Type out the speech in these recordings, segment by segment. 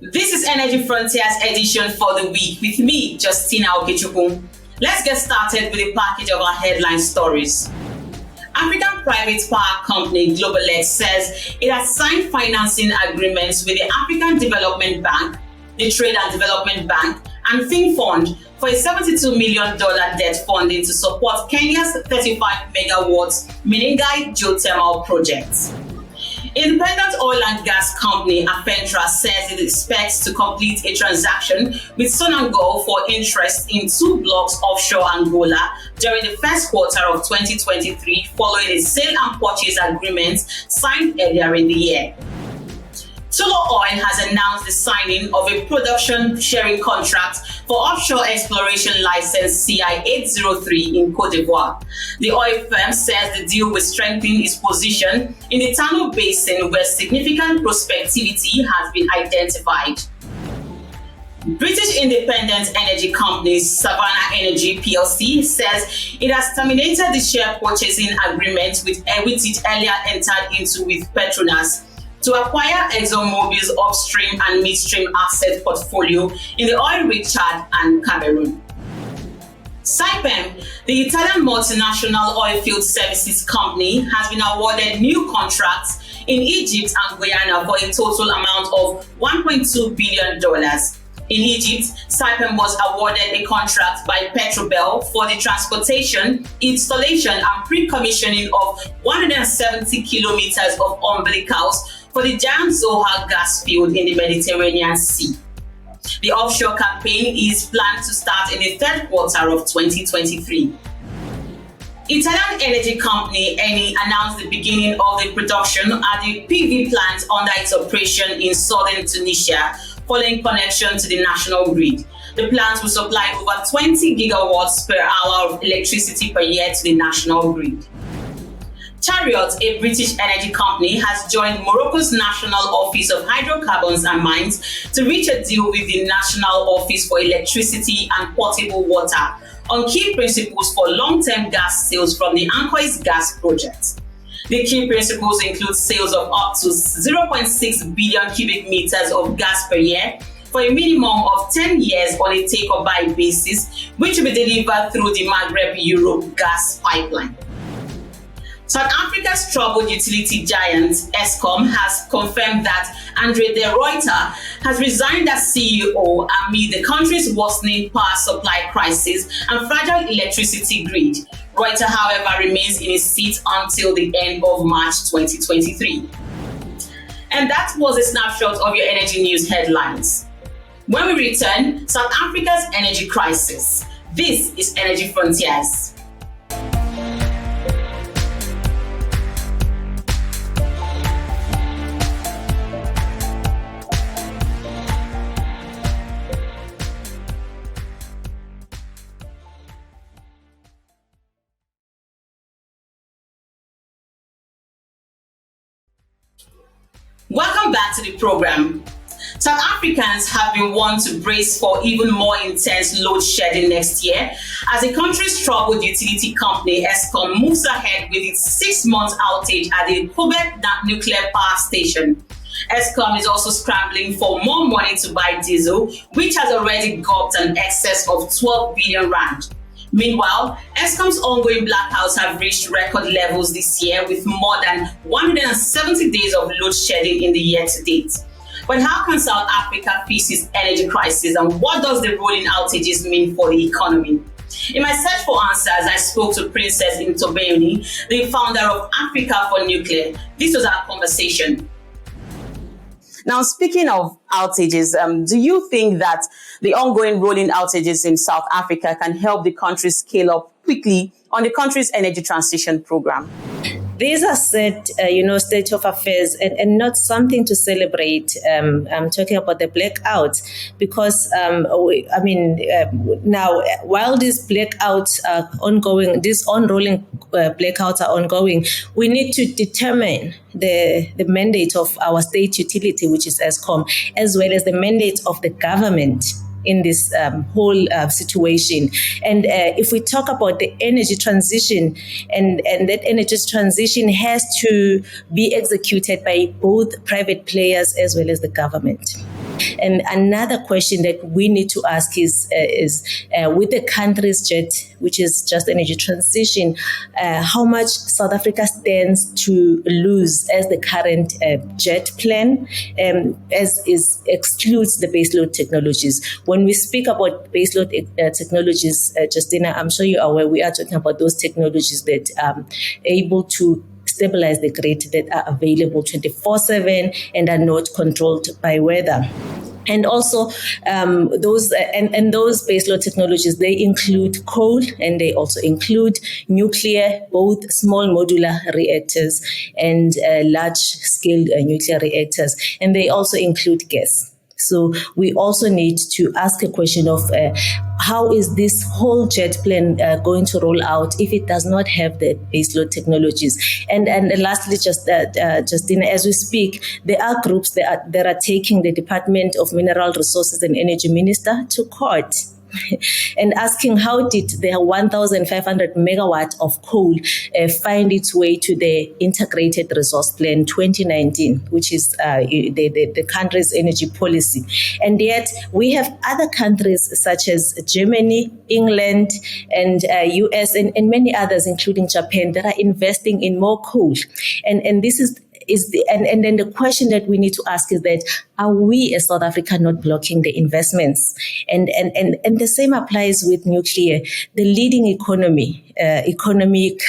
This is Energy Frontiers edition for the week with me, Justina Okechukwu. Let's get started with a package of our headline stories. African private power company Globalex says it has signed financing agreements with the African Development Bank, the Trade and Development Bank, and Think Fund for a $72 million debt funding to support Kenya's 35 megawatts Menengai geothermal project. Independent oil and gas company Afentra says it expects to complete a transaction with Sonangol for interest in 2 blocks offshore Angola during the first quarter of 2023 following a sale and purchase agreement signed earlier in the year. Tullow Oil has announced the signing of a production sharing contract for offshore exploration license CI-803 in Côte d'Ivoire. The oil firm says the deal will strengthen its position in the Tano Basin where significant prospectivity has been identified. British independent energy company Savannah Energy plc says it has terminated the share purchasing agreement with it earlier entered into with Petronas to acquire ExxonMobil's upstream and midstream asset portfolio in the oil-rich Chad and Cameroon. Saipem, the Italian multinational oilfield services company, has been awarded new contracts in Egypt and Guyana for a total amount of $1.2 billion. In Egypt, Saipem was awarded a contract by Petrobel for the transportation, installation, and pre-commissioning of 170 kilometers of umbilicals for the giant Zohar gas field in the Mediterranean Sea. The offshore campaign is planned to start in the third quarter of 2023. Italian energy company Eni announced the beginning of the production at the PV plant under its operation in southern Tunisia, following connection to the national grid. The plant will supply over 20 gigawatts per hour of electricity per year to the national grid. Chariot, a British energy company, has joined Morocco's National Office of Hydrocarbons and Mines to reach a deal with the National Office for Electricity and Potable Water on key principles for long-term gas sales from the Ancois gas project. The key principles include sales of up to 0.6 billion cubic meters of gas per year for a minimum of 10 years on a take-or-buy basis, which will be delivered through the Maghreb-Europe gas pipeline. South Africa's troubled utility giant Eskom has confirmed that Andre de Ruyter has resigned as CEO amid the country's worsening power supply crisis and fragile electricity grid. Ruyter, however, remains in his seat until the end of March 2023. And that was a snapshot of your energy news headlines. When we return, South Africa's energy crisis. This is Energy Frontiers. Welcome back to the program. South Africans have been warned to brace for even more intense load shedding next year as the country's troubled utility company Eskom moves ahead with its 6-month outage at the Kobe nuclear power station. Eskom is also scrambling for more money to buy diesel, which has already gulped an excess of 12 billion rand. Meanwhile, Eskom's ongoing blackouts have reached record levels this year with more than 170 days of load shedding in the year to date. But how can South Africa face its energy crisis, and what does the rolling outages mean for the economy? In my search for answers, I spoke to Princess Ntobeni, the founder of Africa for Nuclear. This was our conversation. Now, speaking of outages, do you think that the ongoing rolling outages in South Africa can help the country scale up quickly on the country's energy transition program? These are set, state of affairs and not something to celebrate. I'm talking about the blackouts because, now while these blackouts are ongoing, these unrolling blackouts are ongoing, we need to determine the mandate of our state utility, which is Eskom, as well as the mandate of the government in this whole situation. And if we talk about the energy transition, and that energy transition has to be executed by both private players as well as the government. And another question that we need to ask is with the country's JET, which is just energy transition, how much South Africa stands to lose as the current JET plan, as is excludes the baseload technologies. When we speak about baseload technologies, Justina, I'm sure you're aware, we are talking about those technologies that are able to stabilize the grid, that are available 24/7 and are not controlled by weather. And also those baseload technologies, they include coal and they also include nuclear, both small modular reactors and large-scale nuclear reactors. And they also include gas. So we also need to ask a question of how is this whole JET plan going to roll out if it does not have the baseload technologies? And lastly, Justina, as we speak, there are groups that are taking the Department of Mineral Resources and Energy Minister to court and asking how did the 1,500 megawatt of coal find its way to the Integrated Resource Plan 2019, which is the country's energy policy. And yet we have other countries such as Germany, England, and US, and many others, including Japan, that are investing in more coal. And this is then the question that we need to ask is that, are we as South Africa not blocking the investments? And the same applies with nuclear. The leading economy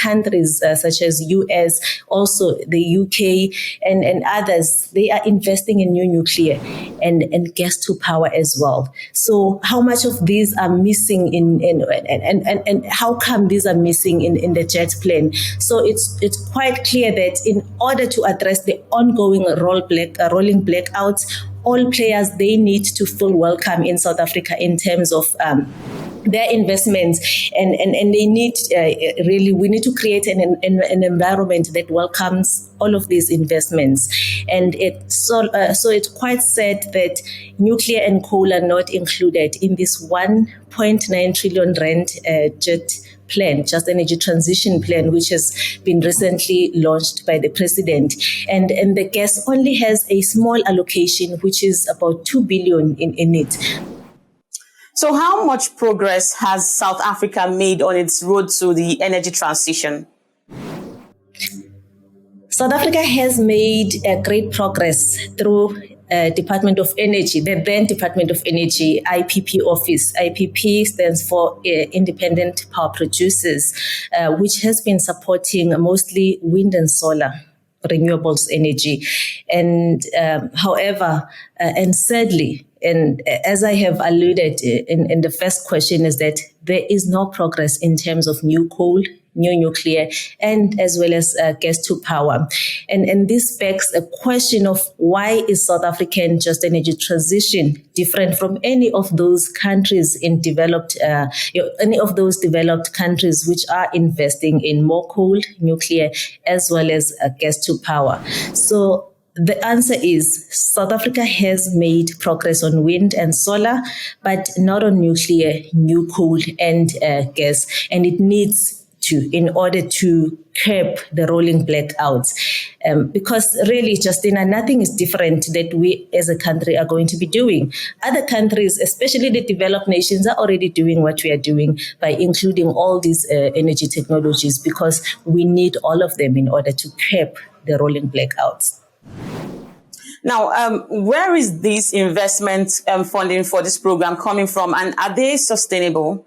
countries such as US, also the UK and others, they are investing in new nuclear and gas to power as well. So how much of these are missing and how come these are missing in the JET plan? So it's quite clear that in order to address the ongoing rolling blackouts, all players, they need to feel welcome in South Africa in terms of their investments, and they need we need to create an environment that welcomes all of these investments. And so it's quite sad that nuclear and coal are not included in this 1.9 trillion rand JET plan, just energy transition plan, which has been recently launched by the president. And the gas only has a small allocation, which is about 2 billion in it. So how much progress has South Africa made on its road to the energy transition? South Africa has made great progress through Department of Energy, the then Department of Energy IPP office. IPP stands for Independent Power Producers, which has been supporting mostly wind and solar renewables energy. And however, and sadly, and as I have alluded in the first question, is that there is no progress in terms of new coal, new nuclear, and as well as gas to power. And this begs a question of why is South African just energy transition different from any of those countries in developed, any of those developed countries which are investing in more coal, nuclear, as well as gas to power. So the answer is South Africa has made progress on wind and solar, but not on nuclear, new coal, and gas. And it needs to, in order to curb the rolling blackouts. Because really, Justina, nothing is different that we as a country are going to be doing. Other countries, especially the developed nations, are already doing what we are doing by including all these energy technologies, because we need all of them in order to curb the rolling blackouts. Now, where is this investment funding for this program coming from, and are they sustainable?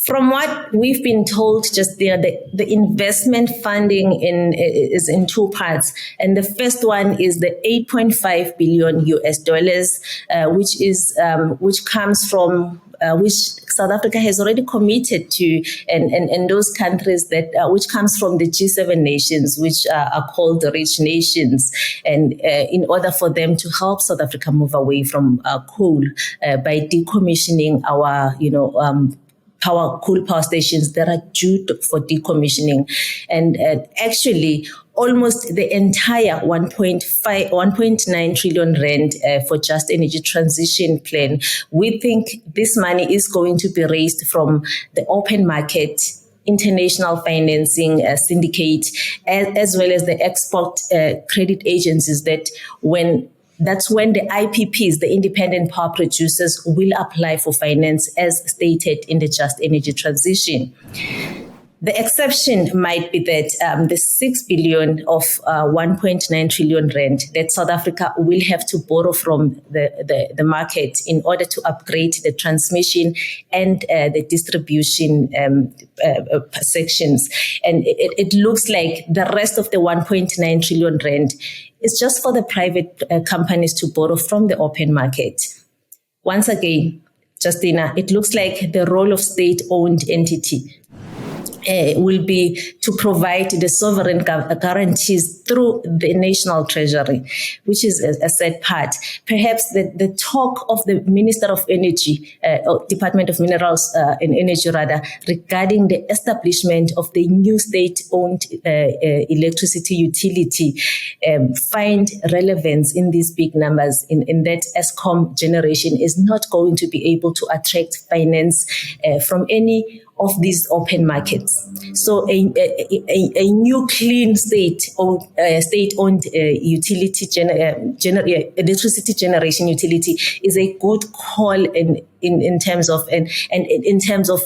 From what we've been told, just there, the investment funding is in two parts, and the first one is the 8.5 billion US dollars, which comes from which South Africa has already committed to, and those countries that which comes from the G7 nations, which are called the rich nations, and in order for them to help South Africa move away from coal by decommissioning our, coal power stations that are due for decommissioning. And actually, almost the entire 1.9 trillion rand for just energy transition plan, we think this money is going to be raised from the open market international financing syndicate, as well as the export credit agencies, that's when the IPPs, the independent power producers, will apply for finance as stated in the Just Energy Transition. The exception might be that the 6 billion of 1.9 trillion rand that South Africa will have to borrow from the market in order to upgrade the transmission and the distribution sections. And it looks like the rest of the 1.9 trillion rand is just for the private companies to borrow from the open market. Once again, Justina, it looks like the role of state-owned entity will be to provide the sovereign guarantees through the national treasury, which is a sad part. Perhaps the talk of the Minister of Energy, or Department of Minerals and Energy rather, regarding the establishment of the new state-owned electricity utility find relevance in these big numbers, in that Eskom generation is not going to be able to attract finance from any of these open markets. So a new clean state-owned utility electricity generation utility is a good call in terms of in terms of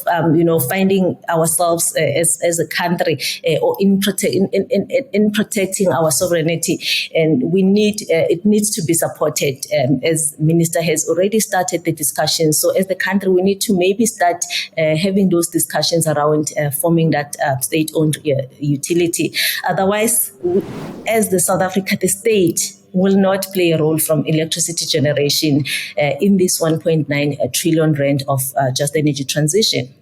finding ourselves as a country or in protecting our sovereignty, and we need it needs to be supported, as Minister has already started the discussion. So as the country, we need to maybe start having those discussions around forming that state-owned utility. Otherwise, as the South Africa, the state will not play a role from electricity generation in this 1.9 trillion rand of just energy transition.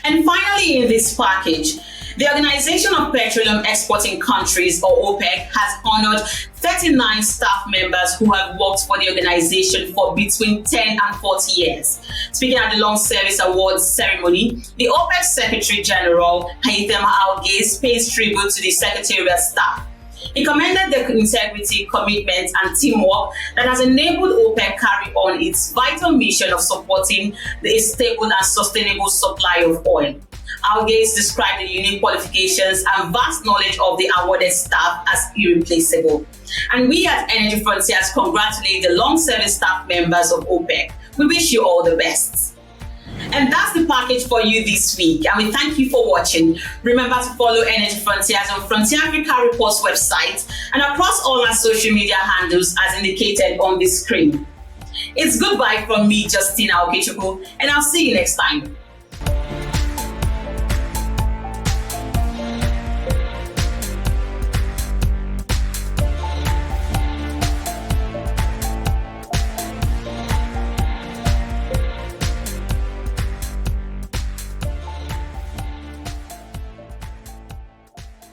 And finally, in this package, the Organization of Petroleum Exporting Countries, or OPEC, has honored 39 staff members who have worked for the organization for between 10 and 40 years. Speaking at the Long Service Awards ceremony, the OPEC Secretary General, Haitham Al-Ghais, pays tribute to the secretarial staff. He commended the integrity, commitment, and teamwork that has enabled OPEC carry on its vital mission of supporting the stable and sustainable supply of oil. Al-Ghais described the unique qualifications and vast knowledge of the awarded staff as irreplaceable. And we at Energy Frontiers congratulate the long service staff members of OPEC. We wish you all the best. And that's the package for you this week, and we thank you for watching. Remember to follow Energy Frontiers on Frontier Africa Reports website and across all our social media handles as indicated on this screen. It's goodbye from me, Justina Okechukwu, and I'll see you next time.